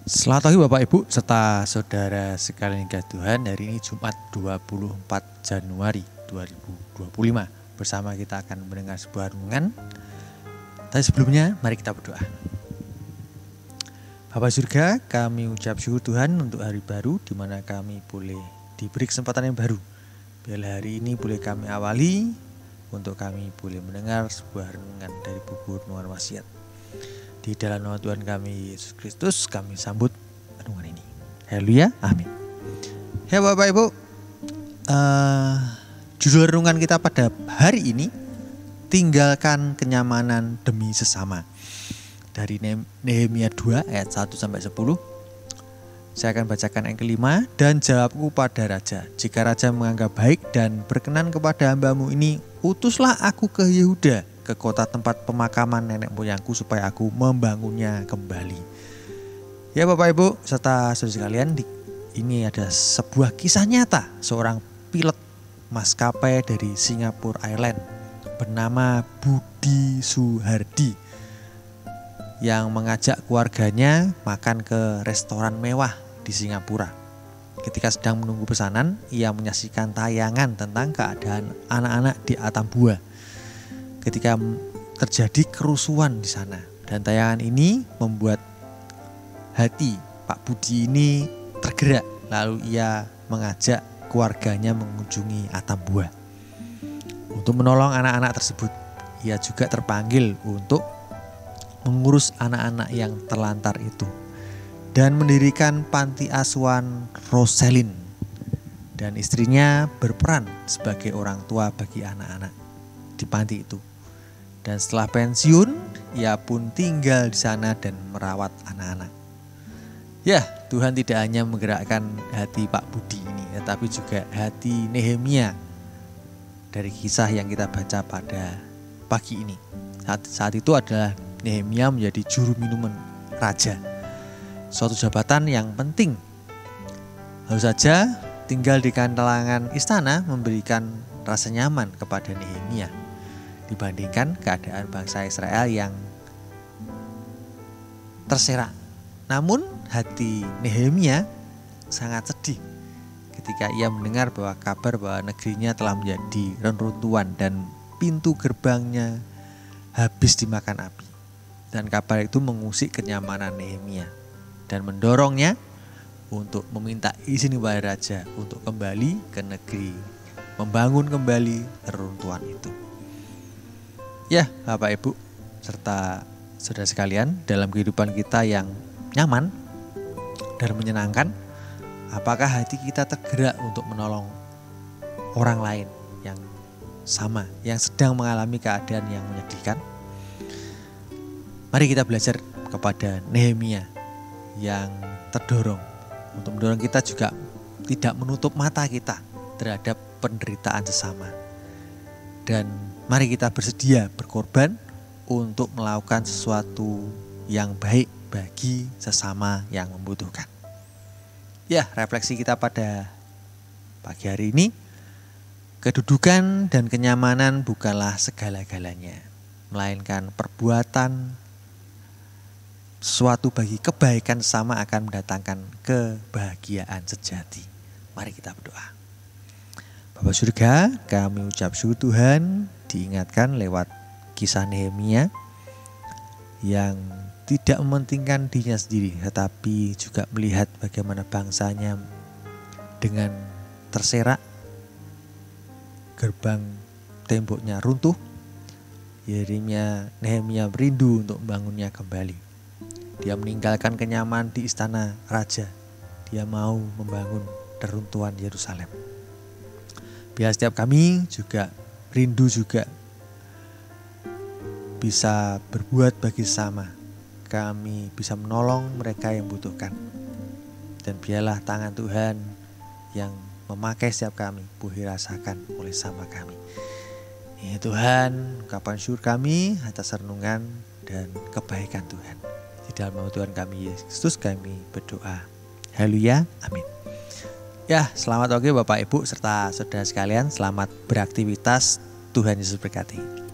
Selamat pagi Bapak Ibu serta saudara sekalian kasih Tuhan. Hari ini Jumat 24 Januari 2025. Bersama kita akan mendengar sebuah renungan. Tapi sebelumnya mari kita berdoa. Bapa surga, kami ucap syukur Tuhan untuk hari baru di mana kami boleh diberi kesempatan yang baru. Biarlah hari ini boleh kami awali untuk kami boleh mendengar sebuah renungan dari buku Renungan Wasiat. Di dalam nama Tuhan kami Yesus Kristus kami sambut renungan ini. Haleluya, amin. Ya Bapak Ibu, judul renungan kita pada hari ini, tinggalkan kenyamanan demi sesama. Dari Nehemia 2 ayat 1-10. Saya akan bacakan yang kelima. Dan jawabku pada raja, jika raja menganggap baik dan berkenan kepada hambamu ini, utuslah aku ke Yehuda, ke kota tempat pemakaman nenek moyangku, supaya aku membangunnya kembali. Ya Bapak Ibu serta saudara sekalian, ini ada sebuah kisah nyata seorang pilot maskapai dari Singapore Airlines bernama Budi Suhardi yang mengajak keluarganya makan ke restoran mewah di Singapura. Ketika sedang menunggu pesanan, ia menyaksikan tayangan tentang keadaan anak-anak di Atambua ketika terjadi kerusuhan di sana, dan tayangan ini membuat hati Pak Budi ini tergerak. Lalu ia mengajak keluarganya mengunjungi Atambua untuk menolong anak-anak tersebut. Ia juga terpanggil untuk mengurus anak-anak yang terlantar itu dan mendirikan panti asuhan Roselin, dan istrinya berperan sebagai orang tua bagi anak-anak di panti itu. Dan setelah pensiun, ia pun tinggal di sana dan merawat anak-anak. Ya, Tuhan tidak hanya menggerakkan hati Pak Budi ini, tetapi juga hati Nehemia dari kisah yang kita baca pada pagi ini. Saat itu adalah Nehemia menjadi juru minuman raja, suatu jabatan yang penting. Lalu saja tinggal di kalangan istana memberikan rasa nyaman kepada Nehemia dibandingkan keadaan bangsa Israel yang terserak. Namun hati Nehemia sangat sedih ketika ia mendengar bahwa kabar bahwa negerinya telah menjadi reruntuhan dan pintu gerbangnya habis dimakan api. Dan kabar itu mengusik kenyamanan Nehemia dan mendorongnya untuk meminta izin kepada raja untuk kembali ke negeri, membangun kembali reruntuhan itu. Ya Bapak Ibu serta saudara sekalian, dalam kehidupan kita yang nyaman dan menyenangkan, apakah hati kita tergerak untuk menolong orang lain yang sama, yang sedang mengalami keadaan yang menyedihkan? Mari kita belajar kepada Nehemia yang terdorong untuk mendorong kita juga tidak menutup mata kita terhadap penderitaan sesama. Dan mari kita bersedia berkorban untuk melakukan sesuatu yang baik bagi sesama yang membutuhkan. Ya, refleksi kita pada pagi hari ini, kedudukan dan kenyamanan bukanlah segala-galanya, melainkan perbuatan sesuatu bagi kebaikan sesama akan mendatangkan kebahagiaan sejati. Mari kita berdoa. Bapa surga, kami ucap syukur Tuhan diingatkan lewat kisah Nehemia yang tidak mementingkan dirinya sendiri, tetapi juga melihat bagaimana bangsanya dengan terserak, gerbang temboknya runtuh. Nehemia merindu untuk membangunnya kembali. Dia meninggalkan kenyaman di istana raja. Dia mau membangun reruntuhan Yerusalem. Biar setiap kami juga rindu juga bisa berbuat bagi sesama. Kami bisa menolong mereka yang membutuhkan. Dan biarlah tangan Tuhan yang memakai setiap kami boleh rasakan oleh sama kami. Ya Tuhan, ungkapan syukur kami atas renungan dan kebaikan Tuhan. Di dalam nama Tuhan kami Yesus Kristus kami berdoa. Haleluya, amin. Ya, selamat pagi Bapak Ibu serta saudara sekalian. Selamat beraktivitas. Tuhan Yesus berkati.